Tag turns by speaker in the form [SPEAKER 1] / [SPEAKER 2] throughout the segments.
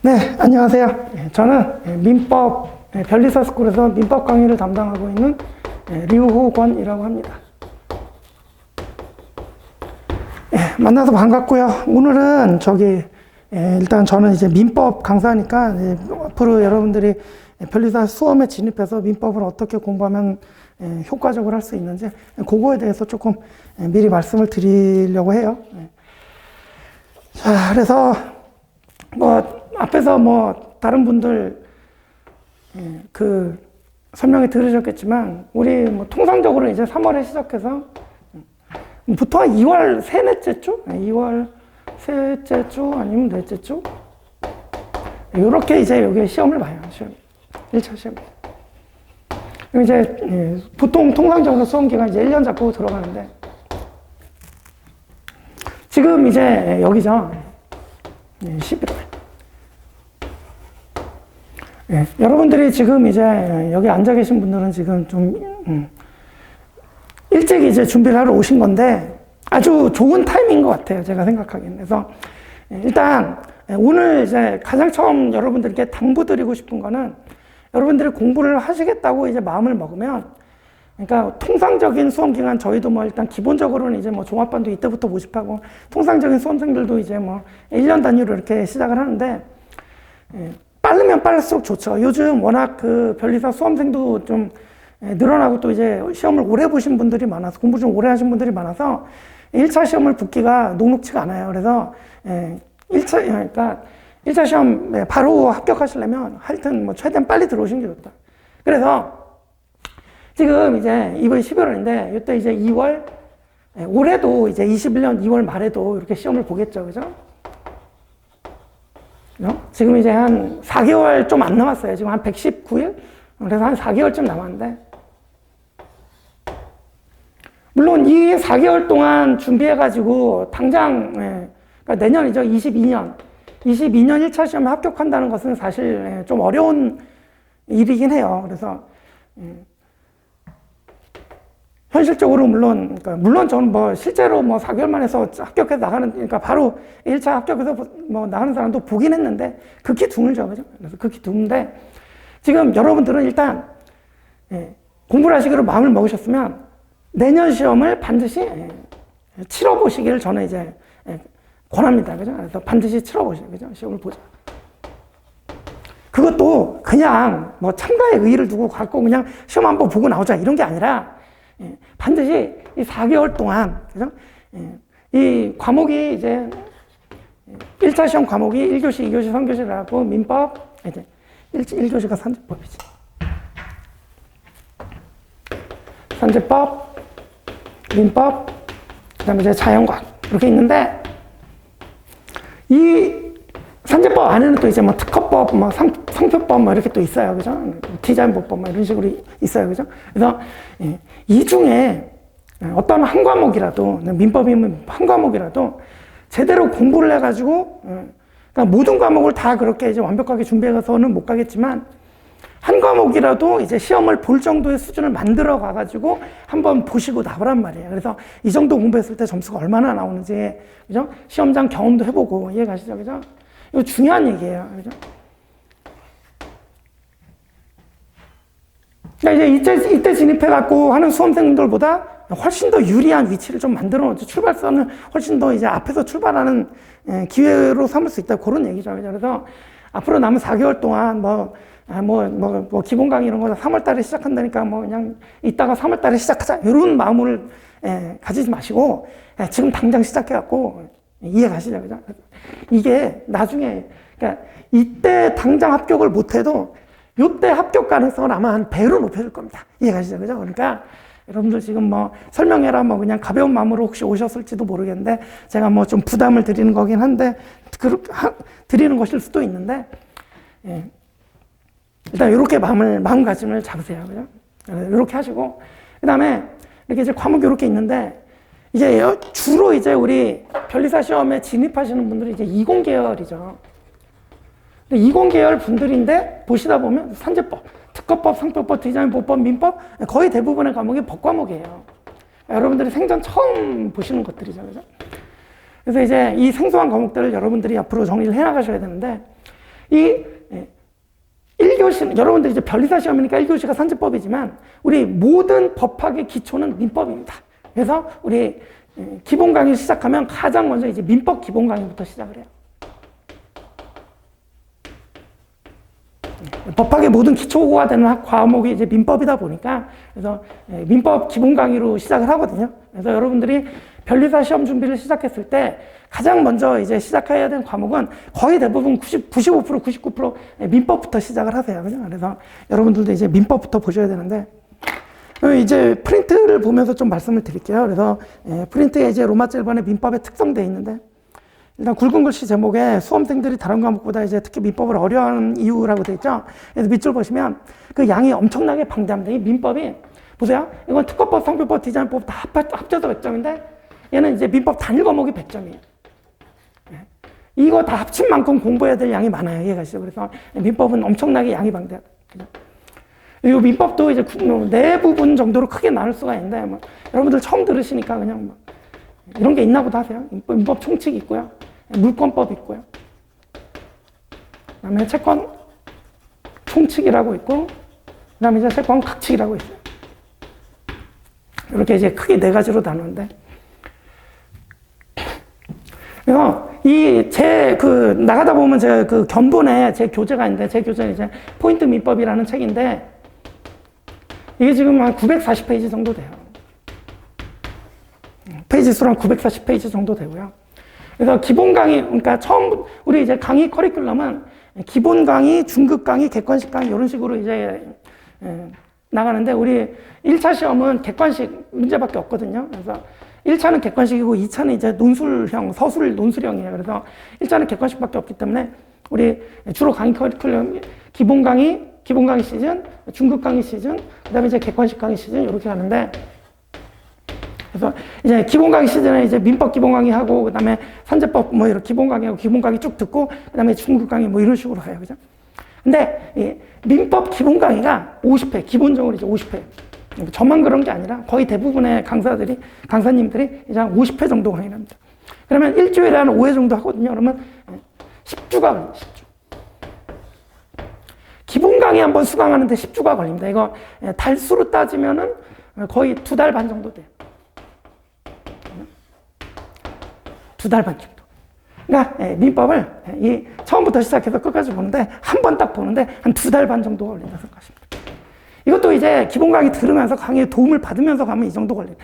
[SPEAKER 1] 네, 안녕하세요. 저는 민법 변리사 스쿨에서 민법 강의를 담당하고 있는 류호권이라고 합니다. 만나서 반갑고요. 오늘은 일단 저는 이제 민법 강사니까 앞으로 여러분들이 변리사 수험에 진입해서 민법을 어떻게 공부하면 효과적으로 할 수 있는지 그거에 대해서 조금 미리 말씀을 드리려고 해요. 자, 그래서 앞에서 다른 분들 그 설명이 들으셨겠지만 우리 통상적으로 이제 3월에 시작해서 보통 2월 세넷째 주, 2월 셋째 주 아니면 넷째 주 이렇게 이제 여기 시험을 봐요. 시험 1차 시험. 이제 보통 통상적으로 수험 기간 이제 1년 잡고 들어가는데 지금 이제 여기죠. 11월. 여러분들이 지금 이제 여기 앉아 계신 분들은 지금 좀 일찍 이제 준비를 하러 오신 건데 아주 좋은 타이밍인 것 같아요. 제가 생각하기에는. 그래서 일단 오늘 이제 가장 처음 여러분들께 당부드리고 싶은 거는 여러분들이 공부를 하시겠다고 이제 마음을 먹으면 그러니까 통상적인 수험 기간 저희도 일단 기본적으로는 이제 종합반도 이때부터 모집하고 통상적인 수험생들도 이제 1년 단위로 이렇게 시작을 하는데 빠르면 빠를수록 좋죠. 요즘 워낙 그 변리사 수험생도 좀 늘어나고 또 이제 시험을 오래 보신 분들이 많아서 공부 좀 오래 하신 분들이 많아서 1차 시험을 붙기가 녹록치가 않아요. 그래서 1차 시험 바로 합격하시려면 하여튼 최대한 빨리 들어오시는 게 좋다. 그래서 지금 이제 이번 11월인데 이때 이제 2월 올해도 이제 21년 2월 말에도 이렇게 시험을 보겠죠. 그죠? 지금 이제 한 4개월 좀 안 남았어요. 지금 한 119일? 그래서 한 4개월쯤 남았는데 물론 이 4개월 동안 준비해가지고 당장 그러니까 내년이죠. 22년 1차 시험에 합격한다는 것은 사실 좀 어려운 일이긴 해요. 그래서 현실적으로 물론 저는 실제로 4개월만 해서 합격해서 나가는, 그러니까 바로 1차 합격해서 나가는 사람도 보긴 했는데, 극히 드물죠. 그죠? 그래서 극히 드문데, 지금 여러분들은 일단, 공부를 하시기로 마음을 먹으셨으면, 내년 시험을 반드시 치러보시기를 저는 이제 권합니다. 그죠? 그래서 반드시 치러보시죠. 그죠? 시험을 보자. 그것도 그냥 참가의 의의를 두고 갖고 그냥 시험 한번 보고 나오자. 이런 게 아니라, 반드시 이 4개월 동안, 그죠? 이 과목이 이제 1차 시험 과목이 1교시, 2교시, 3교시라고 민법, 이제 1교시가 산재법이지. 산재법, 민법, 그 다음에 이제 자연과학, 이렇게 있는데, 이 산재법 안에는 또 이제 특허법, 상표법 이렇게 또 있어요. 그죠? 디자인법법 이런 식으로 있어요. 그죠? 그래서 이 중에 어떤 한 과목이라도, 민법이면 한 과목이라도 제대로 공부를 해가지고, 그러니까 모든 과목을 다 그렇게 이제 완벽하게 준비해서는 못 가겠지만, 한 과목이라도 이제 시험을 볼 정도의 수준을 만들어 가가지고 한번 보시고 나오란 말이에요. 그래서 이 정도 공부했을 때 점수가 얼마나 나오는지, 그죠? 시험장 경험도 해보고, 이해 가시죠? 그죠? 이거 중요한 얘기예요. 그죠? 그러니까 이때 진입해갖고 하는 수험생들보다 훨씬 더 유리한 위치를 좀 만들어 놓죠. 출발선을 훨씬 더 이제 앞에서 출발하는 기회로 삼을 수 있다. 그런 얘기죠. 그래서 앞으로 남은 4개월 동안 기본 강의 이런 거 3월 달에 시작한다니까 그냥 이따가 3월 달에 시작하자. 이런 마음을 가지지 마시고 지금 당장 시작해갖고 이해 가시죠. 그죠? 이게 나중에, 그러니까 이때 당장 합격을 못해도 이때 합격 가능성을 아마 한 배로 높여줄 겁니다. 이해 가시죠? 그죠? 그러니까 여러분들 지금 설명해라 그냥 가벼운 마음으로 혹시 오셨을지도 모르겠는데 제가 좀 부담을 드리는 거긴 한데 드리는 것일 수도 있는데 일단 이렇게 마음가짐을 잡으세요. 그죠? 이렇게 하시고 그 다음에 이렇게 이제 과목이 이렇게 있는데 이제 주로 이제 우리 변리사 시험에 진입하시는 분들이 이제 이공계열이죠. 근데 이공계열 분들인데 보시다 보면 산재법, 특허법, 상표법, 디자인법법, 민법 거의 대부분의 과목이 법 과목이에요. 여러분들이 생전 처음 보시는 것들이죠. 그죠? 그래서 이제 이 생소한 과목들을 여러분들이 앞으로 정리를 해 나가셔야 되는데 이 1교시, 여러분들 이제 변리사 시험이니까 1교시가 산지법이지만 우리 모든 법학의 기초는 민법입니다. 그래서 우리 기본 강의 시작하면 가장 먼저 이제 민법 기본 강의부터 시작을 해요. 법학의 모든 기초가 되는 과목이 이제 민법이다 보니까 그래서 민법 기본 강의로 시작을 하거든요. 그래서 여러분들이 변리사 시험 준비를 시작했을 때 가장 먼저 이제 시작해야 되는 과목은 거의 대부분 95%, 99% 민법부터 시작을 하세요. 그죠? 그래서 여러분들도 이제 민법부터 보셔야 되는데 이제 프린트를 보면서 좀 말씀을 드릴게요. 그래서 프린트에 이제 로마 제일번의 민법의 특성되어 있는데 일단 굵은 글씨 제목에 수험생들이 다른 과목보다 이제 특히 민법을 어려워하는 이유라고 되어 있죠. 그래서 밑줄 보시면 그 양이 엄청나게 방대합니다. 이 민법이 보세요. 이건 특허법, 성별법, 디자인법 다 합쳐서 100점인데 얘는 이제 민법 단일 과목이 100점이에요. 이거 다 합친 만큼 공부해야 될 양이 많아요. 이해가시죠? 그래서 민법은 엄청나게 양이 방대하다. 이 민법도 이제 네 부분 정도로 크게 나눌 수가 있는데 뭐 여러분들 처음 들으시니까 그냥 뭐 이런 게 있나 보다 하세요. 민법 총칙이 있고요. 물권법 있고요. 그 다음에 채권 총칙이라고 있고, 그 다음에 이제 채권 각칙이라고 있어요. 이렇게 이제 크게 네 가지로 나누는데. 그래서 나가다 보면 제가 그 견본에 제 교재가 있는데, 제 교재는 이제 포인트 민법이라는 책인데, 이게 지금 한 940페이지 정도 돼요. 페이지 수랑 940페이지 정도 되고요. 그래서 기본 강의, 그러니까 우리 이제 강의 커리큘럼은 기본 강의, 중급 강의, 객관식 강의 이런 식으로 이제 나가는데 우리 1차 시험은 객관식 문제밖에 없거든요. 그래서 1차는 객관식이고 2차는 이제 논술형, 서술 논술형이에요. 그래서 1차는 객관식밖에 없기 때문에 우리 주로 강의 커리큘럼 기본 강의 시즌, 중급 강의 시즌, 그 다음에 이제 객관식 강의 시즌 이렇게 가는데 그래서 이제 기본 강의 시즌에 이제 민법 기본 강의 하고 그다음에 산재법 뭐 이런 기본 강의하고 기본 강의 쭉 듣고 그다음에 중급 강의 뭐 이런 식으로 가요. 그죠? 근데 이 민법 기본 강의가 50회, 기본적으로 이제 50회. 저만 그런 게 아니라 거의 대부분의 강사님들이 이제 한 50회 정도 강의를 합니다. 그러면 일주일에 한 5회 정도 하거든요. 그러면 10주가 걸려요. 10주. 기본 강의 한번 수강하는데 10주가 걸립니다. 이거 달수로 따지면은 거의 2달 반 정도 돼요. 2달 반 정도. 그러니까 민법을 처음부터 시작해서 끝까지 보는데 한 번 딱 보는데 한 2달 반 정도 걸린다 생각하시면 돼요. 이것도 이제 기본 강의 들으면서 강의에 도움을 받으면서 가면 이 정도 걸려요.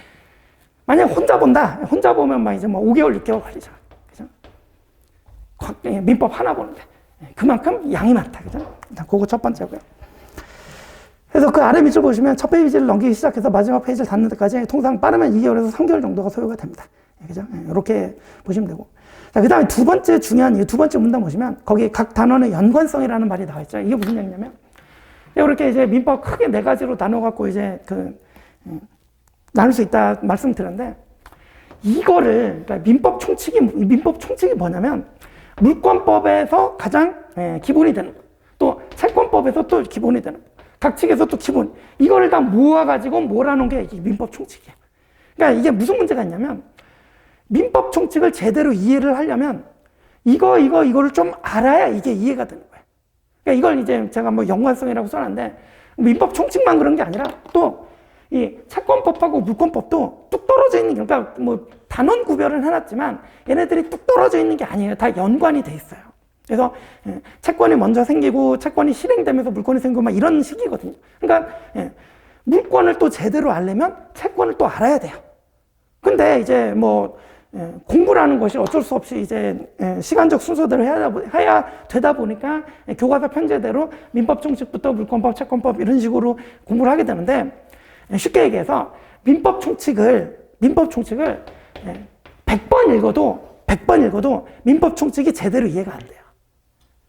[SPEAKER 1] 만약 혼자 본다. 혼자 보면 막 이제 뭐 5개월, 6개월 걸리잖아. 그죠? 민법 하나 보는데 그만큼 양이 많다. 그죠? 일단 그거 첫 번째고요. 그래서 그 아래 밑줄 보시면 첫 페이지를 넘기기 시작해서 마지막 페이지를 닫는 데까지 통상 빠르면 2개월에서 3개월 정도가 소요가 됩니다. 그죠? 이렇게 보시면 되고. 자, 그 다음에 두 번째 중요한 두 번째 문단 보시면 거기 각 단원의 연관성이라는 말이 나와 있죠. 이게 무슨 얘기냐면 이렇게 이제 민법 크게 네 가지로 나눠갖고 이제 나눌 수 있다 말씀드렸는데 이거를 그러니까 민법 총칙이 뭐냐면 물권법에서 가장 기본이 되는 거, 또 채권법에서 또 기본이 되는 거, 각칙에서 또 기본, 이거를 다 모아가지고 몰아놓은 게 이게 민법 총칙이야. 그러니까 이게 무슨 문제가 있냐면 민법 총칙을 제대로 이해를 하려면 이거를 좀 알아야 이게 이해가 되는 거예요. 그러니까 이걸 이제 제가 뭐 연관성이라고 써놨는데 민법 총칙만 그런 게 아니라 또 이 채권법하고 물권법도 뚝 떨어져 있는 게, 그러니까 뭐 단원 구별을 해놨지만 얘네들이 뚝 떨어져 있는 게 아니에요. 다 연관이 돼 있어요. 그래서 채권이 먼저 생기고 채권이 실행되면서 물권이 생기고 막 이런 식이거든요. 그러니까 물권을 또 제대로 알려면 채권을 또 알아야 돼요. 근데 이제 뭐 공부라는 것이 어쩔 수 없이 이제 시간적 순서대로 해야 되다 보니까 교과서 편제대로 민법 총칙부터 물권법, 채권법 이런 식으로 공부를 하게 되는데 쉽게 얘기해서 민법 총칙을 100번 읽어도 민법 총칙이 제대로 이해가 안 돼요.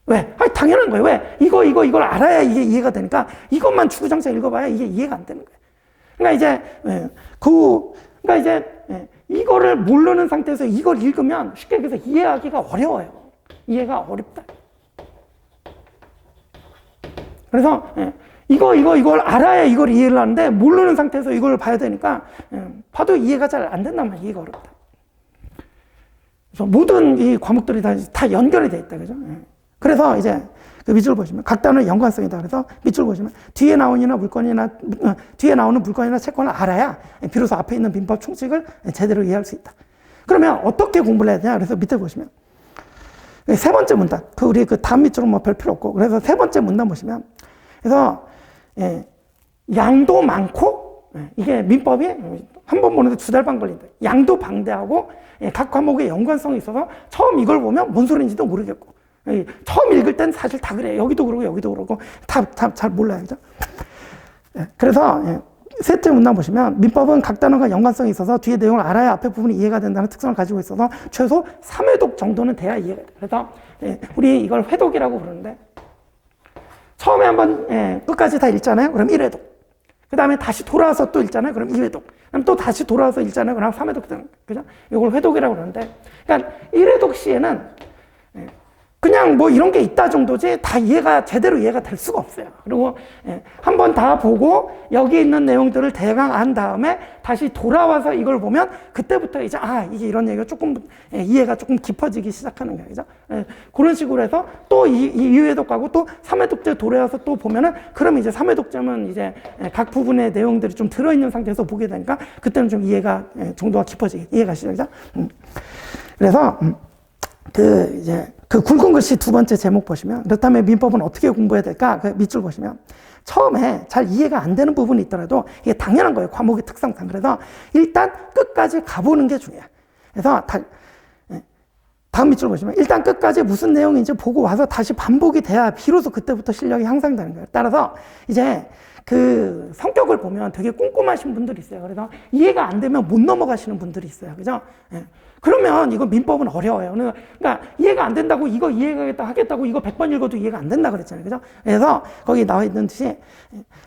[SPEAKER 1] 왜? 당연한 거예요. 왜? 이걸 알아야 이게 이해가 되니까 이것만 주구장창 읽어봐야 이게 이해가 안 되는 거예요. 그러니까 이제 이거를 모르는 상태에서 이걸 읽으면 쉽게 얘기해서 이해하기가 어려워요. 이해가 어렵다. 그래서 이걸 알아야 이걸 이해를 하는데 모르는 상태에서 이걸 봐야 되니까 봐도 이해가 잘 안 된단 말이에요. 이해가 어렵다. 그래서 모든 이 과목들이 다 연결이 돼 있다. 그죠? 그래서 이제 그 밑줄 보시면 각 단어의 연관성이다. 그래서 밑줄 보시면 뒤에 나오는 물건이나 채권을 알아야 비로소 앞에 있는 민법 총칙을 제대로 이해할 수 있다. 그러면 어떻게 공부를 해야 되냐? 그래서 밑에 보시면 세 번째 문단. 우리 다음 밑줄은 뭐 별 필요 없고. 그래서 세 번째 문단 보시면 그래서 양도 많고 이게 민법이 한 번 보는데 2달 반 걸린다. 양도 방대하고 각 과목의 연관성이 있어서 처음 이걸 보면 뭔 소리인지도 모르겠고 처음 읽을 땐 사실 다 그래요. 여기도 그러고 여기도 그러고 다 잘 몰라요. 그죠? 그래서 셋째 문단 보시면 민법은 각 단어가 연관성이 있어서 뒤에 내용을 알아야 앞에 부분이 이해가 된다는 특성을 가지고 있어서 최소 3회독 정도는 돼야 이해가 돼요. 그래서 우리 이걸 회독이라고 부르는데 처음에 한번 끝까지 다 읽잖아요. 그럼 1회독. 그 다음에 다시 돌아와서 또 읽잖아요. 그럼 2회독. 그럼 또 다시 돌아와서 읽잖아요. 그럼 3회독 되는 거예요. 그죠? 이걸 회독이라고 그러는데 그러니까 1회독 시에는 그냥 뭐 이런 게 있다 정도지 다 제대로 이해가 될 수가 없어요. 그리고 한번 다 보고 여기 있는 내용들을 대강 안 다음에 다시 돌아와서 이걸 보면 그때부터 이제 이게 이런 얘기가 조금 이해가 조금 깊어지기 시작하는 거예요. 그죠? 그런 식으로 해서 또 2회독 가고 또 3회독 때 돌아와서 또 보면은 그럼 이제 3회독쯤은 이제 각 부분의 내용들이 좀 들어있는 상태에서 보게 되니까 그때는 좀 이해가 정도가 깊어지게 이해가 시작이죠. 그래서 그 굵은 글씨 두 번째 제목 보시면 그렇다면 민법은 어떻게 공부해야 될까? 그 밑줄 보시면 처음에 잘 이해가 안 되는 부분이 있더라도 이게 당연한 거예요. 과목의 특성상. 그래서 일단 끝까지 가보는 게 중요해요. 그래서 다음 밑줄 보시면 일단 끝까지 무슨 내용인지 보고 와서 다시 반복이 돼야 비로소 그때부터 실력이 향상되는 거예요. 따라서 이제 그 성격을 보면 되게 꼼꼼하신 분들이 있어요. 그래서 이해가 안 되면 못 넘어가시는 분들이 있어요. 그죠? 그러면 이거 민법은 어려워요. 그러니까 이해가 안 된다고 이거 하겠다고 이거 100번 읽어도 이해가 안 된다 그랬잖아요. 그죠? 그래서 거기 나와 있는 듯이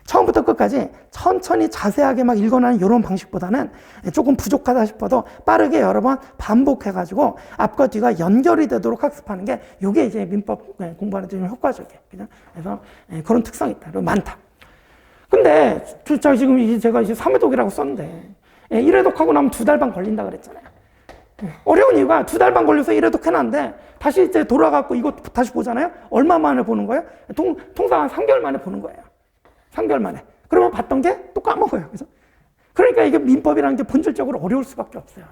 [SPEAKER 1] 처음부터 끝까지 천천히 자세하게 막 읽어나는 이런 방식보다는 조금 부족하다 싶어도 빠르게 여러 번 반복해가지고 앞과 뒤가 연결이 되도록 학습하는 게 이게 이제 민법 공부하는 데 좀 효과적이에요. 그죠? 그래서 그런 특성이 있다. 그리고 많다. 근데 지금 제가 이제 3회독이라고 썼는데 1회독 하고 나면 2달 반 걸린다 그랬잖아요. 어려운 이유가 2달 반 걸려서 1회독 해놨는데 다시 이제 돌아가고 이거 다시 보잖아요. 얼마 만에 보는 거예요? 통상 한 3개월 만에 보는 거예요. 3개월 만에. 그러면 봤던 게 또 까먹어요. 그래서 그러니까 이게 민법이라는 게 본질적으로 어려울 수밖에 없어요.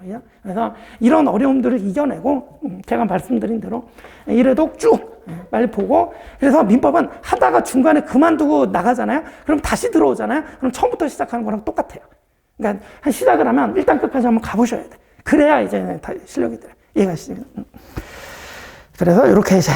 [SPEAKER 1] 그래서 이런 어려움들을 이겨내고 제가 말씀드린 대로 1회독 쭉 빨리 보고 그래서 민법은 하다가 중간에 그만두고 나가잖아요. 그럼 다시 들어오잖아요. 그럼 처음부터 시작하는 거랑 똑같아요. 그러니까 한 시작을 하면 일단 끝까지 한번 가보셔야 돼. 그래야 이제 다 실력이 돼요. 얘가 시작이. 그래서 이렇게 이제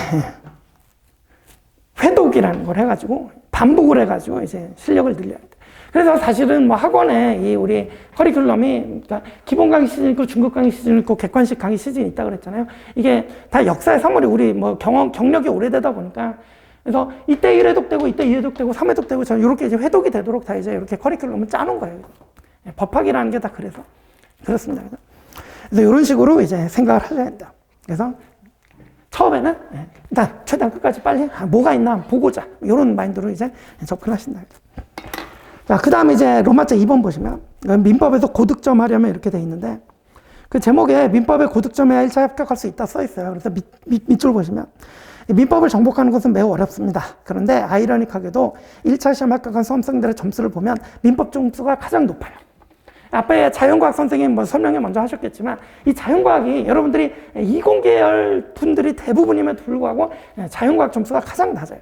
[SPEAKER 1] 회독이라는 걸 해가지고 반복을 해가지고 이제 실력을 늘려야 돼. 그래서 사실은 뭐 학원에 이 우리 커리큘럼이 그러니까 기본 강의 시즌 있고 중급 강의 시즌 있고 객관식 강의 시즌이 있다 그랬잖아요. 이게 다 역사의 사물이 우리 뭐 경력이 오래되다 보니까 그래서 이때 1회독 되고 이때 2회독 되고 3회독 되고 저는 이렇게 이제 회독이 되도록 다 이제 이렇게 커리큘럼을 짜놓은 거예요. 법학이라는 게 다 그래서 그렇습니다. 그래서 이런 식으로 이제 생각을 하셔야 된다. 그래서 처음에는 일단 최대한 끝까지 빨리 뭐가 있나 보고자 이런 마인드로 이제 접근하신다. 자, 그 다음에 이제 로마자 2번 보시면 민법에서 고득점 하려면 이렇게 돼 있는데 그 제목에 민법에 고득점해야 1차 합격할 수 있다 써 있어요. 그래서 밑줄 보시면 민법을 정복하는 것은 매우 어렵습니다. 그런데 아이러니하게도 1차 시험 합격한 수험생들의 점수를 보면 민법 점수가 가장 높아요. 앞에 자연과학 선생님 뭐 설명을 먼저 하셨겠지만 이 자연과학이 여러분들이 이공계열 분들이 대부분임에도 불구하고 자연과학 점수가 가장 낮아요.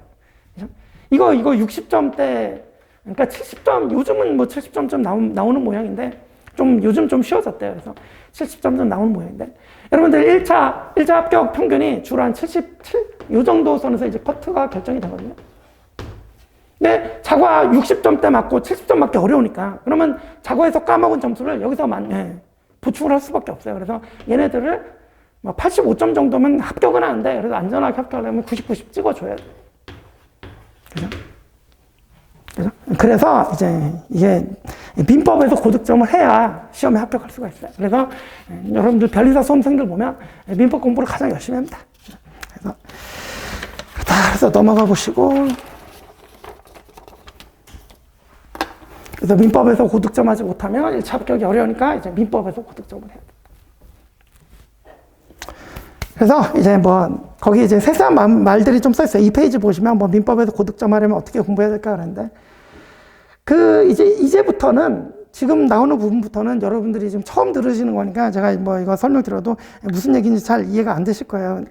[SPEAKER 1] 이거 60점대 그러니까 70점 요즘은 뭐 70점 나오는 모양인데 좀 요즘 좀 쉬워졌대요. 그래서 70점 좀 나오는 모양인데 여러분들 1차 합격 평균이 주로 한 77? 요 정도 선에서 이제 커트가 결정이 되거든요. 근데 자과 60점대 맞고 70점 맞기 어려우니까 그러면 자과에서 까먹은 점수를 여기서 보충을 할 수밖에 없어요. 그래서 얘네들을 85점 정도면 합격은 하는데 그래도 안전하게 합격하려면 90, 90 찍어줘야 돼요. 그죠? 그래서 이제 이게 민법에서 고득점을 해야 시험에 합격할 수가 있어요. 그래서 여러분들 변리사 수험생들 보면 민법 공부를 가장 열심히 합니다. 그래서 넘어가 보시고 그래서 민법에서 고득점하지 못하면 1차 합격이 어려우니까 이제 민법에서 고득점을 해야 돼. 그래서 이제 뭐 거기 이제 세세한 말들이 좀 써있어요. 이 페이지 보시면 뭐 민법에서 고득점 하려면 어떻게 공부해야 될까 그러는데, 이제부터는 지금 나오는 부분부터는 여러분들이 지금 처음 들으시는 거니까 제가 뭐 이거 설명드려도 무슨 얘기인지 잘 이해가 안 되실 거예요.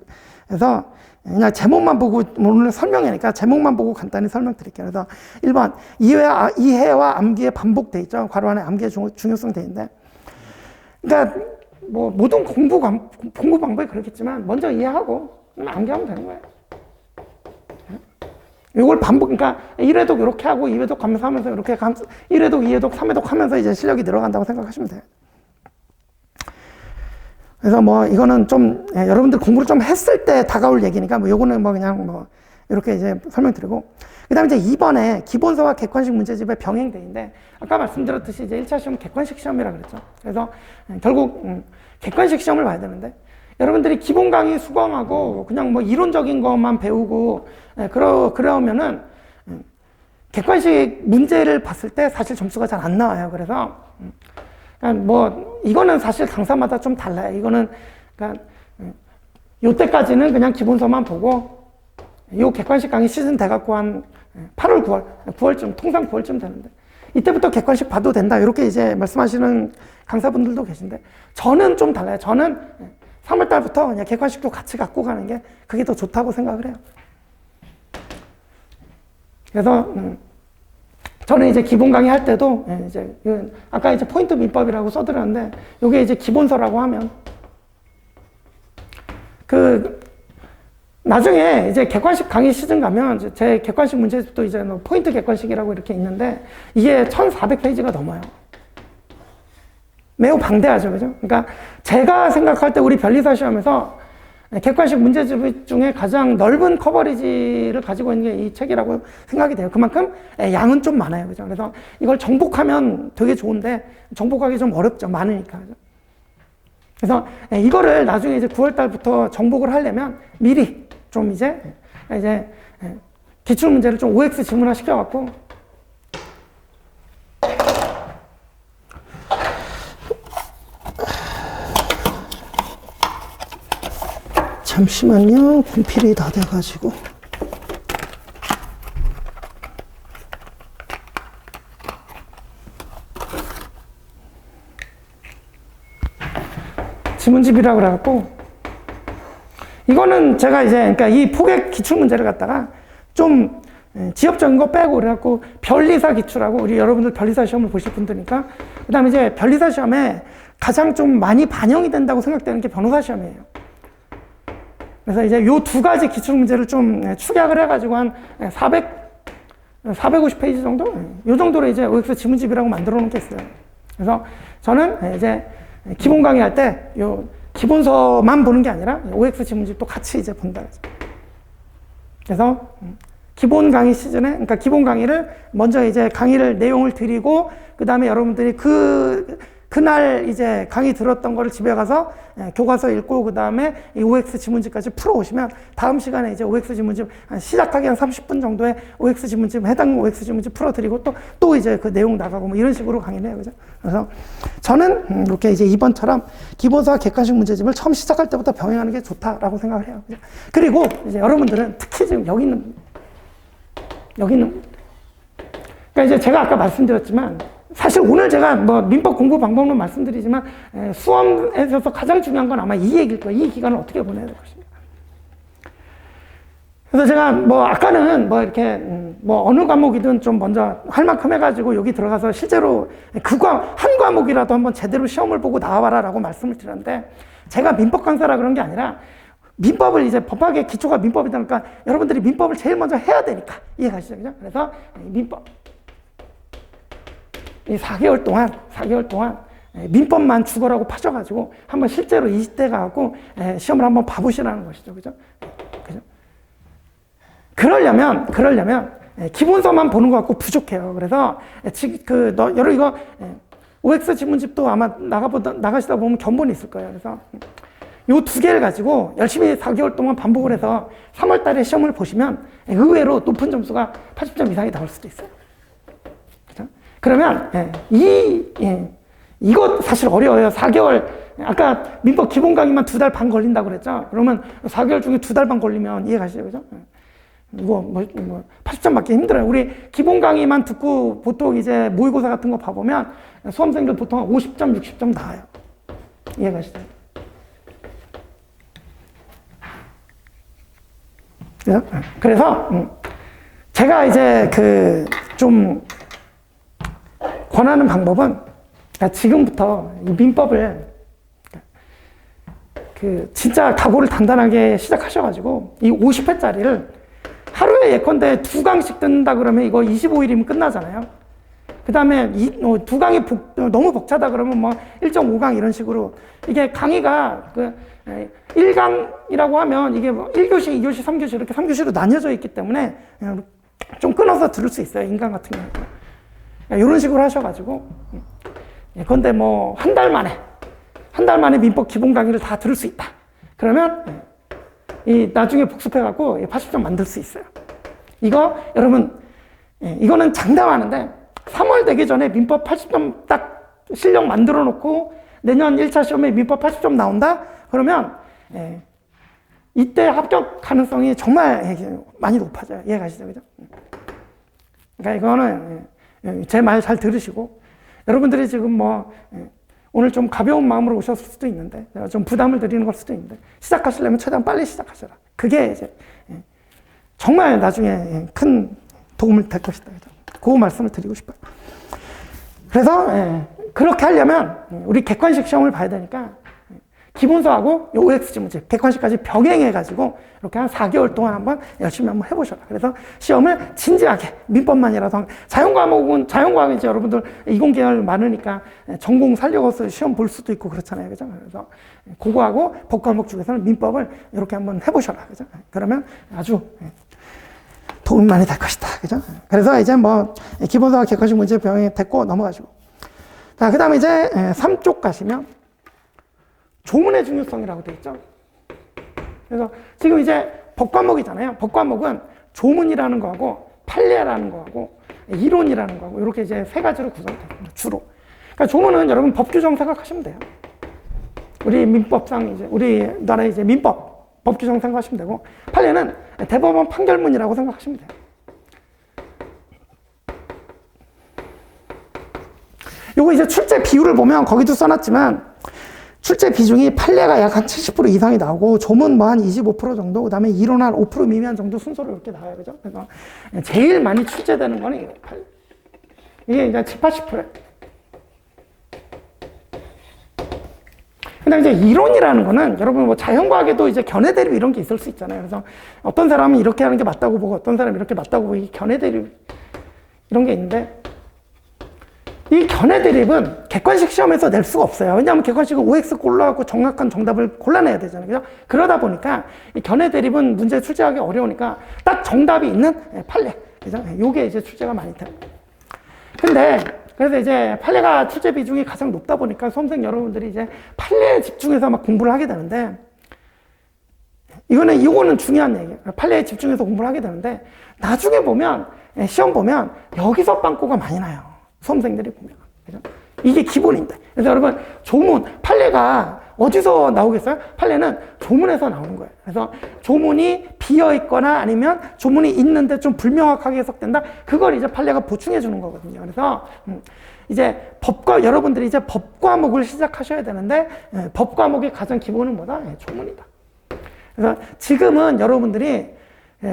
[SPEAKER 1] 그래서 그냥 제목만 보고, 오늘 설명이니까 제목만 보고 간단히 설명드릴게요. 그래서 1번, 이해와 암기의 반복돼 있죠. 괄호 안에 암기의 중요성 돼 있는데. 그러니까 뭐 모든 공부 방법이 그렇겠지만 먼저 이해하고 암기하면 되는 거예요. 이걸 그러니까 1회독 이렇게 하고 2회독 하면서 이렇게 1회독, 2회독, 3회독 하면서 이제 실력이 늘어간다고 생각하시면 돼요. 그래서 뭐 이거는 좀 여러분들 공부를 좀 했을 때 다가올 얘기니까 뭐 요거는 뭐 그냥 뭐 이렇게 이제 설명드리고, 그다음에 이제 2번에 기본서와 객관식 문제집의 병행대인데, 아까 말씀드렸듯이 이제 1차 시험은 객관식 시험이라 그랬죠. 그래서 결국 객관식 시험을 봐야 되는데, 여러분들이 기본 강의 수강하고 그냥 뭐 이론적인 것만 배우고 그러면은 객관식 문제를 봤을 때 사실 점수가 잘 안 나와요. 그래서 뭐 이거는 사실 강사마다 좀 달라요. 이거는 그러니까 요때까지는 그냥 기본서만 보고, 요 객관식 강의 시즌 돼갖고 한 8월, 9월쯤, 통상 9월쯤 되는데 이때부터 객관식 봐도 된다, 이렇게 이제 말씀하시는 강사분들도 계신데, 저는 좀 달라요. 저는 3월달부터 그냥 객관식도 같이 갖고 가는 게 그게 더 좋다고 생각을 해요. 그래서 저는 이제 기본 강의 할 때도 이제 아까 이제 포인트 민법이라고 써드렸는데, 이게 이제 기본서라고 하면 나중에 이제 객관식 강의 시즌 가면 제 객관식 문제집도 이제 뭐 포인트 객관식이라고 이렇게 있는데, 이게 1400페이지가 넘어요. 매우 방대하죠, 그죠? 그러니까 제가 생각할 때 우리 변리사 시험에서 객관식 문제집 중에 가장 넓은 커버리지를 가지고 있는 게 이 책이라고 생각이 돼요. 그만큼 양은 좀 많아요, 그죠? 그래서 이걸 정복하면 되게 좋은데 정복하기 좀 어렵죠, 많으니까. 그죠? 그래서 이거를 나중에 이제 9월달부터 정복을 하려면 미리 좀 이제 기출 문제를 좀 OX 지문화 시켜갖고, 잠시만요. 분필이 다 돼가지고. 지문집이라고 그래갖고, 이거는 제가 이제 그러니까 이 포개 기출 문제를 갖다가 좀 지엽적인 거 빼고 그래갖고 변리사 기출하고, 우리 여러분들 변리사 시험을 보실 분들이니까, 그 다음에 이제 변리사 시험에 가장 좀 많이 반영이 된다고 생각되는 게 변호사 시험이에요. 그래서 이제 요 두 가지 기출 문제를 좀 축약을 해가지고 한 450페이지 정도? 요 정도로 이제 OX 지문집이라고 만들어 놓은 게 있어요. 그래서 저는 이제 기본 강의 할 때 요 기본서만 보는 게 아니라 OX 지문집도 같이 이제 본다. 그래서 기본 강의 시즌에, 그러니까 기본 강의를 먼저 이제 강의를 내용을 드리고, 그 다음에 여러분들이 그날 이제 강의 들었던 거를 집에 가서 교과서 읽고, 그 다음에 이 OX 지문집까지 풀어오시면 다음 시간에 이제 OX 지문집 시작하기 한 30분 정도에 OX 지문집, 해당 OX 지문집 풀어드리고 또 이제 그 내용 나가고 뭐 이런 식으로 강의를 해요. 그죠? 그래서 저는 이렇게 이제 이번처럼 기본서와 객관식 문제집을 처음 시작할 때부터 병행하는 게 좋다라고 생각을 해요. 그죠? 그리고 이제 여러분들은 특히 지금 여기 있는 그러니까 이제 제가 아까 말씀드렸지만, 사실 오늘 제가 뭐 민법 공부 방법론 말씀드리지만 수험에 있어서 가장 중요한 건 아마 이 얘기일 거예요. 이 기간을 어떻게 보내야 될 것인가. 그래서 제가 뭐 아까는 뭐 이렇게 뭐 어느 과목이든 좀 먼저 할 만큼 해가지고 여기 들어가서 실제로 한 과목이라도 한번 제대로 시험을 보고 나와봐라 라고 말씀을 드렸는데, 제가 민법 강사라 그런 게 아니라 민법을 이제 법학의 기초가 민법이다 보니까 여러분들이 민법을 제일 먼저 해야 되니까, 이해가시죠? 그죠? 그래서 민법 이 4개월 동안 민법만 죽어라고 파져가지고 한번 실제로 20대 가고 시험을 한번 봐보시라는 것이죠. 그죠? 그죠? 그러려면 기본서만 보는 것 같고 부족해요. 그래서 여러 이거 OX 지문집도 아마 나가시다 보면 견본이 있을 거예요. 그래서 요 두 개를 가지고 열심히 4개월 동안 반복을 해서 3월 달에 시험을 보시면 의외로 높은 점수가 80점 이상이 나올 수도 있어요. 그러면 이거 사실 어려워요. 4개월 아까 민법 기본 강의만 2달 반 걸린다고 그랬죠? 그러면 4개월 중에 2달 반 걸리면 이해 가시죠? 그죠? 이거 80점 맞기 힘들어요. 우리 기본 강의만 듣고 보통 이제 모의고사 같은 거 봐보면 수험생들 보통 50점, 60점 나와요. 이해 가시죠? 그래서 제가 이제 좀 권하는 방법은 지금부터 이 민법을 진짜 각오를 단단하게 시작하셔가지고 이 50회짜리를 하루에 예컨대 2강씩 듣는다 그러면 이거 25일이면 끝나잖아요. 그 다음에 2강이 너무 벅차다 그러면 1.5강 이런 식으로 이게 강의가 1강이라고 하면 이게 1교시, 2교시, 3교시 이렇게 3교시로 나뉘어져 있기 때문에 좀 끊어서 들을 수 있어요. 인강 같은 경우는. 이런 식으로 하셔가지고 예컨대 한 달 만에 민법 기본 강의를 다 들을 수 있다. 그러면 나중에 복습해갖고 80점 만들 수 있어요. 이거 여러분 이거는 장담하는데 3월 되기 전에 민법 80점 딱 실력 만들어 놓고 내년 1차 시험에 민법 80점 나온다? 그러면 이때 합격 가능성이 정말 많이 높아져요. 이해 가시죠? 그죠? 그러니까 이거는 제 말 잘 들으시고 여러분들이 지금 오늘 좀 가벼운 마음으로 오셨을 수도 있는데 좀 부담을 드리는 걸 수도 있는데 시작하시려면 최대한 빨리 시작하셔라. 그게 이제 정말 나중에 큰 도움이 될 것이다. 그 말씀을 드리고 싶어요. 그래서 그렇게 하려면 우리 객관식 시험을 봐야 되니까 기본서하고 OXG 문제 객관식까지 병행해가지고 이렇게 한 4개월 동안 한번 열심히 한번 해보셔라. 그래서 시험을 진지하게 민법만이라도 자연과학은 이제 여러분들 이공계열 많으니까 전공 살려서 시험 볼 수도 있고 그렇잖아요. 그죠? 그래서 그거하고 법과목 중에서는 민법을 이렇게 한번 해보셔라. 그죠? 그러면 아주 도움이 많이 될 것이다. 그죠? 그래서 이제 기본서와 객관식 문제 병행이 됐고 넘어가시고. 자, 그 다음에 이제 3쪽 가시면 조문의 중요성이라고 되어 있죠. 그래서 지금 이제 법과목이잖아요. 법과목은 조문이라는 거하고 판례라는 거하고 이론이라는 거하고 이렇게 이제 3가지로 구성됩니다. 주로. 그러니까 조문은 여러분 법규정 생각하시면 돼요. 우리 민법상 이제 우리나라 이제 민법 법규정 생각하시면 되고 판례는 대법원 판결문이라고 생각하시면 돼요. 요거 이제 출제 비율을 보면 거기도 써놨지만 출제 비중이 판례가 약 한 70% 이상이 나오고 조문 한 25% 정도, 그 다음에 이론 한 5% 미만 정도 순서로 이렇게 나와요. 그죠? 그래서 제일 많이 출제되는 거는 이게 판례. 이게 이제 70-80%예요. 근데 이제 이론이라는 거는 여러분 자연과학에도 이제 견해 대립 이런 게 있을 수 있잖아요. 그래서 어떤 사람은 이렇게 하는 게 맞다고 보고 어떤 사람은 이렇게 맞다고 보고 이 견해 대립 이런 게 있는데 이 견해 대립은 객관식 시험에서 낼 수가 없어요. 왜냐하면 객관식은 OX 골라갖고 정확한 정답을 골라내야 되잖아요. 그죠? 그러다 보니까 이 견해 대립은 문제 출제하기 어려우니까 딱 정답이 있는 판례. 그죠? 요게 이제 출제가 많이 돼요. 근데 그래서 이제 판례가 출제 비중이 가장 높다 보니까 수험생 여러분들이 이제 판례에 집중해서 막 공부를 하게 되는데 이거는 중요한 얘기예요. 판례에 집중해서 공부를 하게 되는데 나중에 보면 시험 보면 여기서 빵꾸가 많이 나요. 수험생들이 보면. 그죠? 이게 기본인데. 그래서 여러분, 조문, 판례가 어디서 나오겠어요? 판례는 조문에서 나오는 거예요. 그래서 조문이 비어있거나 아니면 조문이 있는데 좀 불명확하게 해석된다? 그걸 이제 판례가 보충해 주는 거거든요. 그래서 이제 여러분들이 이제 법과목을 시작하셔야 되는데, 법과목의 가장 기본은 뭐다? 조문이다. 그래서 지금은 여러분들이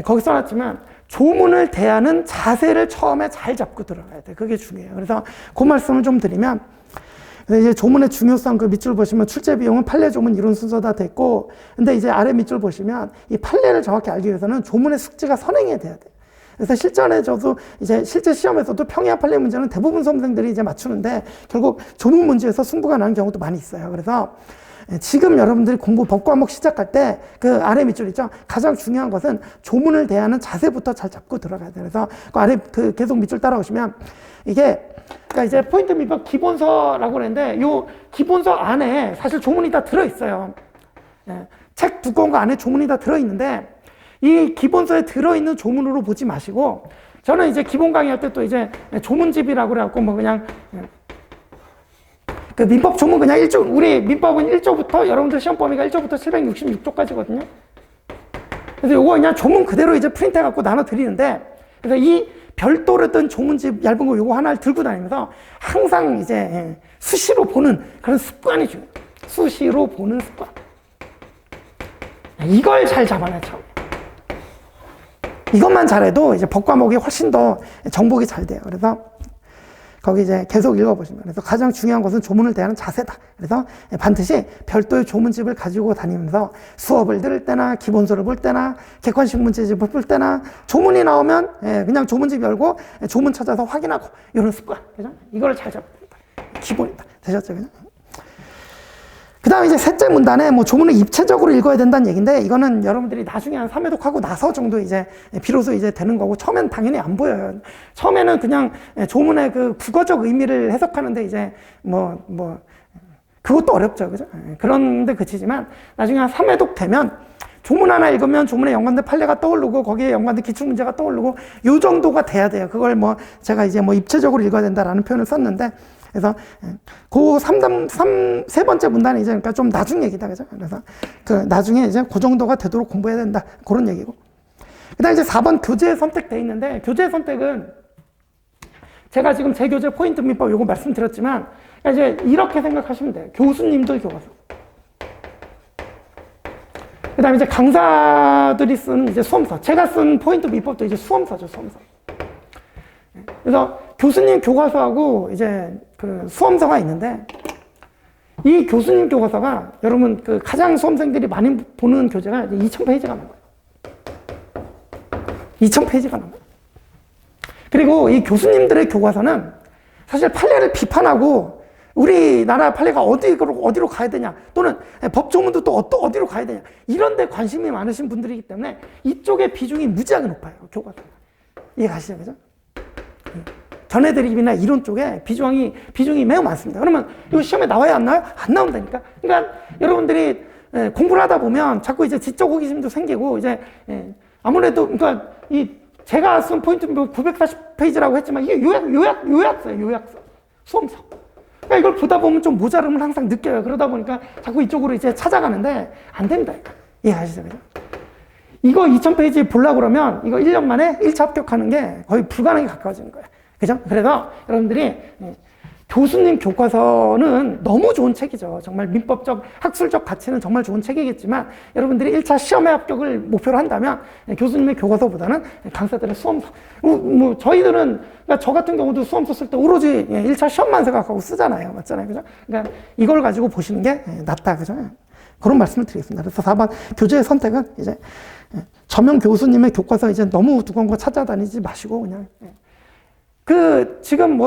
[SPEAKER 1] 거기 써놨지만 조문을 대하는 자세를 처음에 잘 잡고 들어가야 돼. 그게 중요해요. 그래서 그 말씀을 좀 드리면, 이제 조문의 중요성 그 밑줄 보시면 출제 비용은 판례, 조문, 이론 순서 다 됐고, 근데 이제 아래 밑줄 보시면 이 판례를 정확히 알기 위해서는 조문의 숙지가 선행이 돼야 돼. 그래서 실전에서도 이제 실제 시험에서도 평이한 판례 문제는 대부분 수험생들이 이제 맞추는데 결국 조문 문제에서 승부가 나는 경우도 많이 있어요. 그래서 지금 여러분들이 법과목 시작할 때 그 아래 밑줄 있죠? 가장 중요한 것은 조문을 대하는 자세부터 잘 잡고 들어가야 돼요. 그래서 그 아래 계속 밑줄 따라오시면 이게 그러니까 이제 포인트 민법 기본서라고 그러는데 요 기본서 안에 사실 조문이 다 들어있어요. 책 두꺼운 거 안에 조문이 다 들어있는데 이 기본서에 들어있는 조문으로 보지 마시고 저는 이제 기본 강의할 때 또 이제 조문집이라고 그래갖고 그냥 그 민법 조문 그냥 우리 민법은 1조부터 여러분들 시험 범위가 1조부터 766조까지거든요. 그래서 요거 그냥 조문 그대로 이제 프린트 해갖고 나눠 드리는데, 그래서 이 별도로 뜬 조문집 얇은 거 요거 하나를 들고 다니면서 항상 이제 수시로 보는 그런 습관이 중요해요. 수시로 보는 습관. 이걸 잘 잡아내, 처음에. 이것만 잘해도 이제 법 과목이 훨씬 더 정복이 잘 돼요. 그래서 거기 이제 계속 읽어보시면. 그래서 가장 중요한 것은 조문을 대하는 자세다. 그래서 반드시 별도의 조문집을 가지고 다니면서 수업을 들을 때나 기본서를 볼 때나 객관식 문제집을 볼 때나 조문이 나오면 그냥 조문집 열고 조문 찾아서 확인하고 이런 습관. 그죠? 이걸 잘 잡아야 된다. 기본이다. 되셨죠? 그죠? 그 다음에 이제 셋째 문단에 뭐 조문을 입체적으로 읽어야 된다는 얘기인데, 이거는 여러분들이 나중에 한 3회독 하고 나서 정도 이제 비로소 이제 되는 거고, 처음엔 당연히 안 보여요. 처음에는 그냥 조문의 그 국어적 의미를 해석하는데 이제 그것도 어렵죠. 그죠? 그런데 그치지만 나중에 한 3회독 되면 조문 하나 읽으면 조문에 연관된 판례가 떠오르고 거기에 연관된 기출문제가 떠오르고 요 정도가 돼야 돼요. 그걸 제가 이제 입체적으로 읽어야 된다라는 표현을 썼는데, 그래서 세 번째 문단이 이제 그러니까 좀 나중 얘기다, 그죠? 그래서 나중에 이제 그 정도가 되도록 공부해야 된다, 그런 얘기고. 그다음 이제 4번 교재 선택돼 있는데, 교재 선택은 제가 지금 제 교재 포인트 민법 요거 말씀드렸지만, 이제 이렇게 생각하시면 돼요. 교수님들 교과서. 그다음에 이제 강사들이 쓴 이제 수험서. 제가 쓴 포인트 민법도 이제 수험서죠, 수험서. 그래서 교수님 교과서하고 이제 그 수험서가 있는데, 이 교수님 교과서가 여러분 그 가장 수험생들이 많이 보는 교재가 2000페이지가 넘어요. 2000페이지가 넘어요. 그리고 이 교수님들의 교과서는 사실 판례를 비판하고 우리나라 판례가 어디로 가야 되냐, 또는 법 조문도 또 어디로 가야 되냐, 이런 데 관심이 많으신 분들이기 때문에 이쪽의 비중이 무지하게 높아요, 교과서. 이해가시죠? 그죠? 견해드립이나 이론 쪽에 비중이 매우 많습니다. 그러면 이거 시험에 나와야 안 나와요? 안 나온다니까. 그러니까 여러분들이 공부를 하다 보면 자꾸 이제 지적 호기심도 생기고, 이제 아무래도 그러니까 제가 쓴 포인트 940페이지라고 했지만 이게 요약서예요. 수험서. 그러니까 이걸 보다 보면 좀 모자름을 항상 느껴요. 그러다 보니까 자꾸 이쪽으로 이제 찾아가는데 안 됩니다. 이해하시죠? 그죠? 이거 2000페이지 보려고 그러면 이거 1년 만에 1차 합격하는 게 거의 불가능에 가까워지는 거예요. 그죠? 그래서 여러분들이 교수님 교과서는 너무 좋은 책이죠. 정말 민법적, 학술적 가치는 정말 좋은 책이겠지만, 여러분들이 1차 시험의 합격을 목표로 한다면 교수님의 교과서보다는 강사들의 수험서. 저희들은, 그러니까 저 같은 경우도 수험서 쓸 때 오로지 1차 시험만 생각하고 쓰잖아요. 맞잖아요. 그죠? 그러니까 이걸 가지고 보시는 게 낫다. 그죠? 그런 말씀을 드리겠습니다. 그래서 4번 교재의 선택은 이제 저명 교수님의 교과서 이제 너무 두꺼운 거 찾아다니지 마시고, 그냥 지금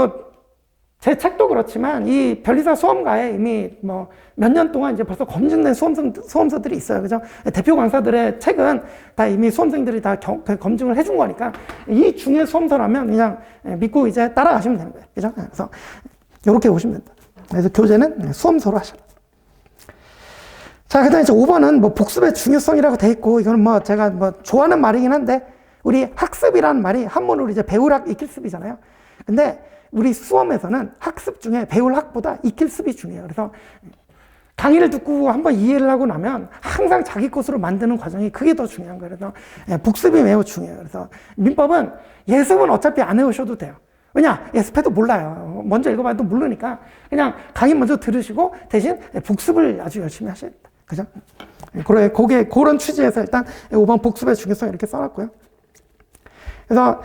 [SPEAKER 1] 제 책도 그렇지만 이 변리사 수험가에 이미 몇 년 동안 이제 벌써 검증된 수험서들이 있어요. 그죠? 대표 강사들의 책은 다 이미 수험생들이 다 검증을 해준 거니까 이 중에 수험서라면 그냥 믿고 이제 따라가시면 되는 거예요. 그죠? 그래서 이렇게 보시면 된다. 그래서 교재는 수험서로 하셔라. 자, 그 다음에 이제 5번은 복습의 중요성이라고 돼 있고, 이거는 제가 좋아하는 말이긴 한데, 우리 학습이라는 말이 한문으로 이제 배울학, 익힐습이잖아요. 근데 우리 수험에서는 학습 중에 배울학보다 익힐습이 중요해요. 그래서 강의를 듣고 한번 이해를 하고 나면 항상 자기 것으로 만드는 과정이 그게 더 중요한 거예요. 그래서 복습이 매우 중요해요. 그래서 민법은 예습은 어차피 안 해오셔도 돼요. 왜냐? 예습해도 몰라요. 먼저 읽어봐도 모르니까 그냥 강의 먼저 들으시고 대신 복습을 아주 열심히 하셔야 된다. 그죠? 그런 취지에서 일단 5번 복습의 중요성 이렇게 써놨고요. 그래서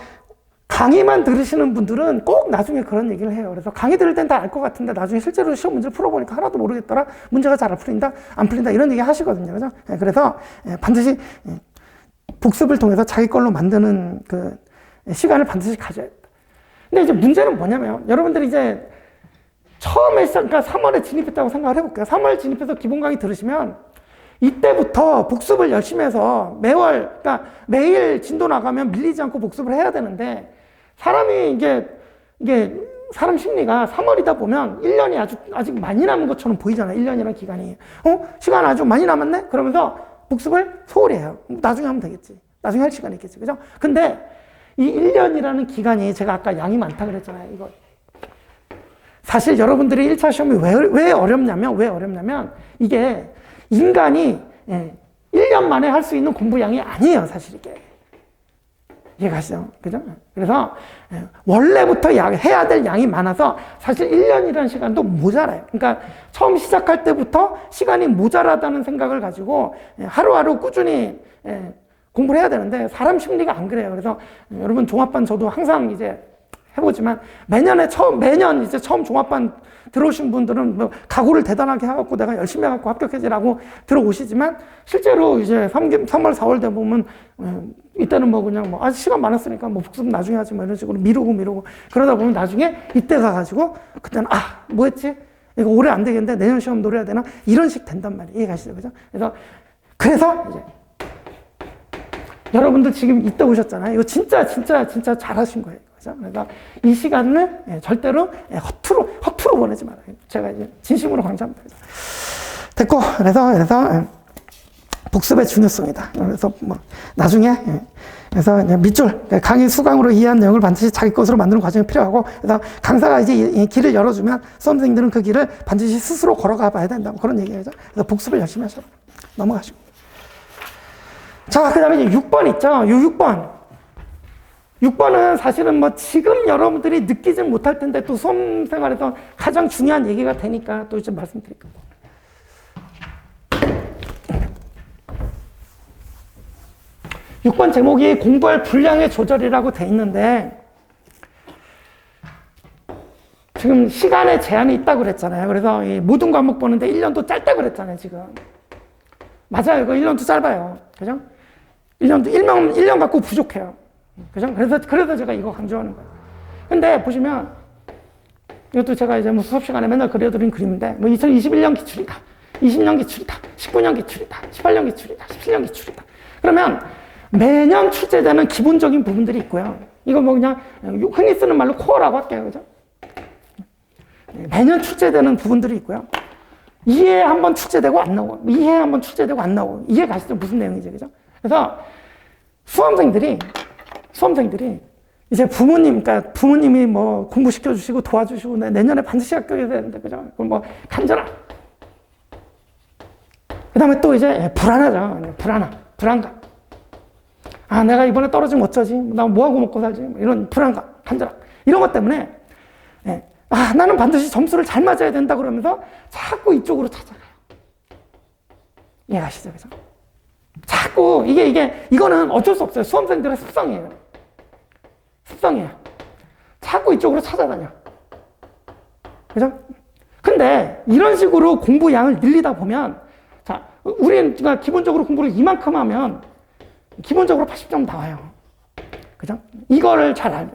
[SPEAKER 1] 강의만 들으시는 분들은 꼭 나중에 그런 얘기를 해요. 그래서 강의 들을 땐 다 알 것 같은데 나중에 실제로 시험 문제를 풀어보니까 하나도 모르겠더라. 문제가 잘 안 풀린다. 이런 얘기 하시거든요. 그죠? 그래서 반드시 복습을 통해서 자기 걸로 만드는 그 시간을 반드시 가져야 된다. 근데 이제 문제는 뭐냐면, 여러분들이 이제 처음에 그러니까 3월에 진입했다고 생각을 해볼게요. 3월 진입해서 기본 강의 들으시면 이때부터 복습을 열심히 해서 그러니까 매일 진도 나가면 밀리지 않고 복습을 해야 되는데, 사람이 이게 사람 심리가 3월이다 보면 1년이 아직 많이 남은 것처럼 보이잖아요. 1년이라는 기간이. 시간 아주 많이 남았네? 그러면서 복습을 소홀히 해요. 나중에 하면 되겠지. 나중에 할 시간이 있겠지. 그죠? 근데 이 1년이라는 기간이, 제가 아까 양이 많다 그랬잖아요. 이거 사실 여러분들이 1차 시험이 왜 어렵냐면 이게 인간이 1년 만에 할 수 있는 공부량이 아니에요, 사실 이게. 이해가시죠? 그죠? 그래서 원래부터 해야 될 양이 많아서 사실 1년이라는 시간도 모자라요. 그러니까 처음 시작할 때부터 시간이 모자라다는 생각을 가지고 하루하루 꾸준히 공부를 해야 되는데 사람 심리가 안 그래요. 그래서 여러분 종합반 저도 항상 이제 해보지만 매년 이제 처음 종합반 들어오신 분들은 뭐 각오를 대단하게 해갖고 내가 열심히 해갖고 합격해지라고 들어오시지만 실제로 이제 3월, 4월 돼 보면 이때는 뭐 그냥 뭐 시간 많았으니까 뭐 복습 나중에 하지 뭐 이런 식으로 미루고 그러다 보면 나중에 이때 가가지고 그때는 뭐 했지? 이거 올해 안 되겠는데 내년 시험 노려야 되나? 이런 식 된단 말이에요. 이해가시죠? 그죠? 그래서 이제 여러분들 지금 이때 오셨잖아요. 이거 진짜 잘하신 거예요. 그죠? 그래서 이 시간을 절대로 허투루 보내지 말아요. 제가 이제 진심으로 강조합니다. 됐고, 그래서 복습의 중요성이다. 그래서 뭐 나중에 그래서 밑줄 강의 수강으로 이해한 내용을 반드시 자기 것으로 만드는 과정이 필요하고, 그래서 강사가 이제 이 길을 열어주면 수험생들은 그 길을 반드시 스스로 걸어가 봐야 된다. 그런 얘기죠. 그래서 복습을 열심히 하셔라. 넘어가시고. 자, 그 다음에 이제 6번 있죠. 6번은 사실은 뭐 지금 여러분들이 느끼지 못할 텐데 또 수험 생활에서 가장 중요한 얘기가 되니까 또 이제 말씀드릴게요. 6번 제목이 공부할 분량의 조절이라고 돼 있는데 지금 시간에 제한이 있다고 그랬잖아요. 그래서 이 모든 과목 보는데 1년도 짧다고 그랬잖아요, 지금. 맞아요. 이거 1년도 짧아요. 그죠? 1년 갖고 부족해요. 그죠? 그래서 제가 이거 강조하는 거예요. 근데 보시면, 이것도 제가 이제 뭐 수업 시간에 맨날 그려드린 그림인데, 뭐 2021년 기출이다. 20년 기출이다. 19년 기출이다. 18년 기출이다. 17년 기출이다. 그러면 매년 출제되는 기본적인 부분들이 있고요. 이거 뭐 그냥 흔히 쓰는 말로 코어라고 할게요. 그죠? 매년 출제되는 부분들이 있고요. 이해 한번 출제되고 안 나오고, 이해 한번 출제되고 안 나오고, 이해 가시죠? 무슨 내용이지, 그죠? 그래서 수험생들이 이제 그러니까 부모님이 뭐 공부시켜주시고 도와주시고 내년에 반드시 합격해야 되는데, 그죠? 그럼 뭐 간절함. 그 다음에 또 이제 불안하죠. 불안감. 내가 이번에 떨어지면 어쩌지? 나 뭐하고 먹고 살지? 이런 불안감, 간절함. 이런 것 때문에 나는 반드시 점수를 잘 맞아야 된다 그러면서 자꾸 이쪽으로 찾아가요. 이해하시죠? 그죠? 자꾸 이거는 어쩔 수 없어요. 수험생들의 습성이에요. 자꾸 이쪽으로 찾아다녀. 그죠? 근데 이런 식으로 공부 양을 늘리다 보면, 자, 우리는 기본적으로 공부를 이만큼 하면 기본적으로 80점 나와요. 그죠? 이거를 잘 알면.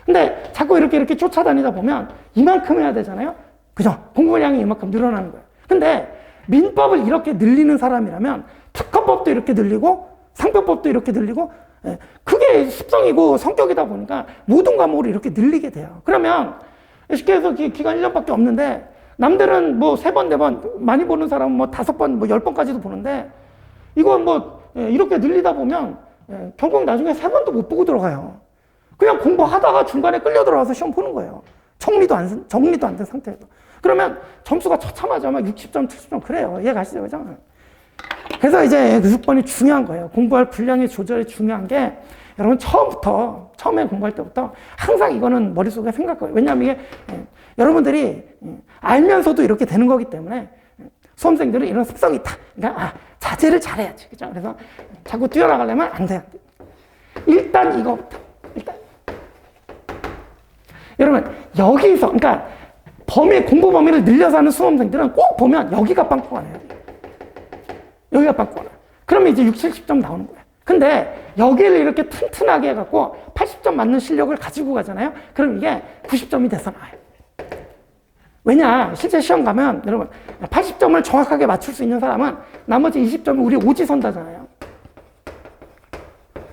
[SPEAKER 1] 근데 자꾸 이렇게 쫓아다니다 보면 이만큼 해야 되잖아요? 그죠? 공부량이 이만큼 늘어나는 거예요. 근데 민법을 이렇게 늘리는 사람이라면 특허법도 이렇게 늘리고 상표법도 이렇게 늘리고 그게 습성이고 성격이다 보니까 모든 과목을 이렇게 늘리게 돼요. 그러면 쉽게 해서 기간 1년밖에 없는데 남들은 뭐 3번, 4번 많이 보는 사람은 뭐 5번, 뭐 10번까지도 보는데 이거 뭐 이렇게 늘리다 보면 결국 나중에 3번도 못 보고 들어가요. 그냥 공부하다가 중간에 끌려 들어와서 시험 보는 거예요. 정리도 안 된 상태에서. 그러면 점수가 처참하죠. 막 60점, 70점 그래요. 이해 가시죠? 그죠? 그래서 이제 6번이 중요한 거예요. 공부할 분량의 조절이 중요한 게 여러분 처음에 공부할 때부터 항상 이거는 머릿속에 생각해요. 왜냐하면 이게 여러분들이 알면서도 이렇게 되는 거기 때문에 수험생들은 이런 습성이 있다. 그러니까 자제를 잘해야지. 그죠? 그래서 자꾸 뛰어나가려면 안 돼요. 일단 이거부터. 여러분 여기서 그러니까 공부 범위를 늘려서 하는 수험생들은 꼭 보면 여기가 빵꾸가 나요. 그러면 이제 60, 70점 나오는 거예요. 근데 여기를 이렇게 튼튼하게 해갖고 80점 맞는 실력을 가지고 가잖아요. 그럼 이게 90점이 돼서 나와요. 왜냐? 실제 시험 가면 여러분 80점을 정확하게 맞출 수 있는 사람은 나머지 20점은 우리 오지선다잖아요.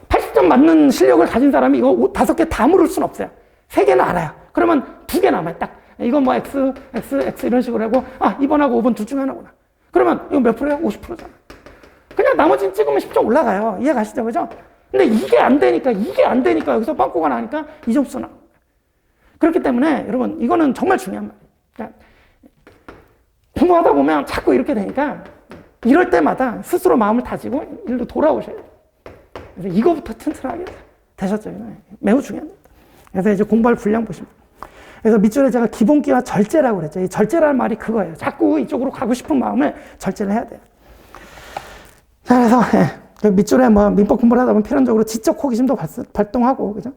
[SPEAKER 1] 80점 맞는 실력을 가진 사람이 이거 5개 다 물을 수는 없어요. 3개는 알아요. 그러면 2개 남아요. 딱. 이건 뭐 X 이런 식으로 하고 2번하고 5번 둘 중에 하나구나. 그러면 이거 몇 프로예요? 50%잖아. 그냥 나머지는 찍으면 10점 올라가요. 이해 가시죠? 그죠? 근데 이게 안 되니까 여기서 빵꾸가 나니까 이 점수 나와요. 그렇기 때문에 여러분 이거는 정말 중요한 말이에요. 그러니까 공부하다 보면 자꾸 이렇게 되니까 이럴 때마다 스스로 마음을 다지고 일로 돌아오셔야 돼요. 그래서 이거부터 튼튼하게 되셨죠. 매우 중요합니다. 그래서 이제 공부할 분량 보시면. 그래서 밑줄에 제가 기본기와 절제라고 그랬죠. 이 절제라는 말이 그거예요. 자꾸 이쪽으로 가고 싶은 마음을 절제를 해야 돼요. 자, 그래서 밑줄에 뭐 민법 공부를 하다 보면 필연적으로 지적 호기심도 발동하고, 그죠?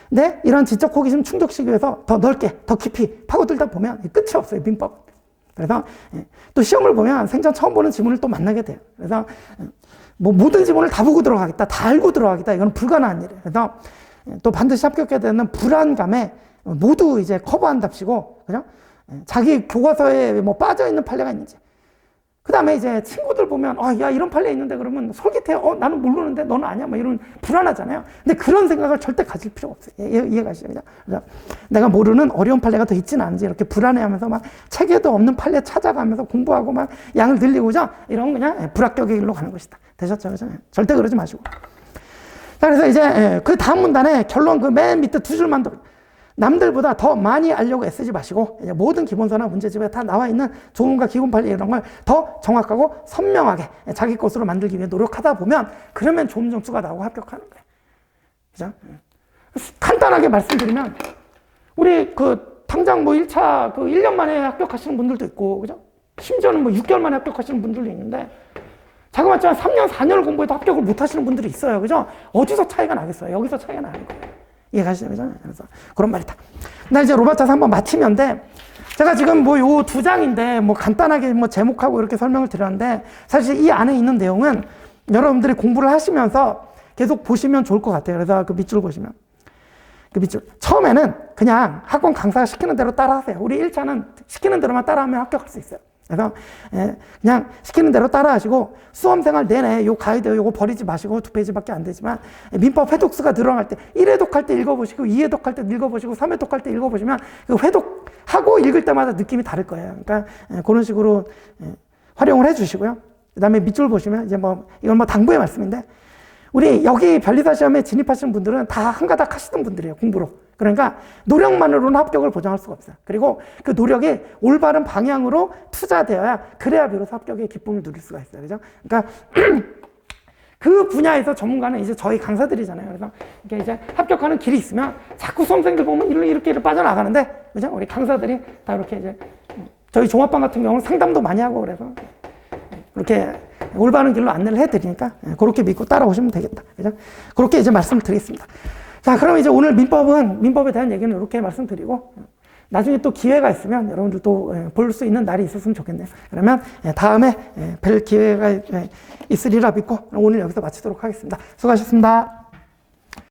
[SPEAKER 1] 근데 이런 지적 호기심 충족시키기 위해서 더 넓게, 더 깊이 파고들다 보면 끝이 없어요, 민법. 그래서 또 시험을 보면 생전 처음 보는 지문을 또 만나게 돼요. 그래서 뭐 모든 지문을 다 보고 들어가겠다, 다 알고 들어가겠다, 이건 불가능한 일이에요. 그래서 또 반드시 합격해야 되는 불안감에 모두 이제 커버한답시고, 그죠? 자기 교과서에 뭐 빠져있는 판례가 있는지. 그 다음에 이제 친구들 보면, 야, 이런 판례 있는데 그러면 솔깃해. 나는 모르는데 너는 아냐? 뭐 이런 불안하잖아요. 근데 그런 생각을 절대 가질 필요가 없어요. 이해가시죠? 그죠? 내가 모르는 어려운 판례가 더 있지는 않은지 이렇게 불안해하면서 막 책에도 없는 판례 찾아가면서 공부하고 막 양을 늘리고자 이런 그냥 불합격의 길로 가는 것이다. 되셨죠? 그죠? 절대 그러지 마시고. 자, 그래서 이제 그 다음 문단에 결론 그 맨 밑에 두 줄만 더. 남들보다 더 많이 알려고 애쓰지 마시고 모든 기본서나 문제집에 다 나와 있는 조문과 기본 판례 이런 걸 더 정확하고 선명하게 자기 것으로 만들기 위해 노력하다 보면 그러면 좋은 점수가 나오고 합격하는 거예요. 그죠? 간단하게 말씀드리면 우리 당장 뭐 1차 1년 만에 합격하시는 분들도 있고, 그죠? 심지어는 뭐 6개월 만에 합격하시는 분들도 있는데 자그마치 한 3년, 4년을 공부해도 합격을 못 하시는 분들이 있어요. 그죠? 어디서 차이가 나겠어요? 여기서 차이가 나는 거예요. 이해가시죠? 그죠? 그래서 그런 말이다. 나 이제 로바차서 한번 마치면데, 제가 지금 뭐 요 두 장인데 뭐 간단하게 뭐 제목하고 이렇게 설명을 드렸는데, 사실 이 안에 있는 내용은 여러분들이 공부를 하시면서 계속 보시면 좋을 것 같아요. 그래서 그 밑줄 보시면. 그 밑줄. 처음에는 그냥 학원 강사가 시키는 대로 따라하세요. 우리 1차는 시키는 대로만 따라하면 합격할 수 있어요. 그래서 그냥 시키는 대로 따라하시고 수험생활 내내 요 가이드 요거 버리지 마시고 2페이지밖에 안 되지만 민법 회독수가 들어갈 때 1회독할 때 읽어보시고 2회독할 때 읽어보시고 3회독할 때 읽어보시면 그 회독하고 읽을 때마다 느낌이 다를 거예요. 그러니까 그런 식으로 활용을 해주시고요. 그 다음에 밑줄 보시면 이제 뭐 이건 뭐 당부의 말씀인데, 우리 여기 변리사 시험에 진입하시는 분들은 다 한가닥 하시던 분들이에요, 공부로. 그러니까 노력만으로는 합격을 보장할 수가 없어요. 그리고 그 노력이 올바른 방향으로 투자되어야 그래야 비로소 합격의 기쁨을 누릴 수가 있어요. 그죠? 그러니까 그 분야에서 전문가는 이제 저희 강사들이잖아요. 그래서 이게 이제 합격하는 길이 있으면 자꾸 수험생들 보면 이렇게 빠져나가는데, 그죠? 우리 강사들이 다 이렇게 이제 저희 종합반 같은 경우는 상담도 많이 하고 그래서 그렇게 올바른 길로 안내를 해드리니까 그렇게 믿고 따라오시면 되겠다. 그죠? 그렇게 이제 말씀을 드리겠습니다. 자, 그럼 이제 오늘 민법에 대한 얘기는 이렇게 말씀드리고, 나중에 또 기회가 있으면 여러분들 또 볼 수 있는 날이 있었으면 좋겠네요. 그러면 다음에 뵐 기회가 있으리라 믿고 오늘 여기서 마치도록 하겠습니다. 수고하셨습니다.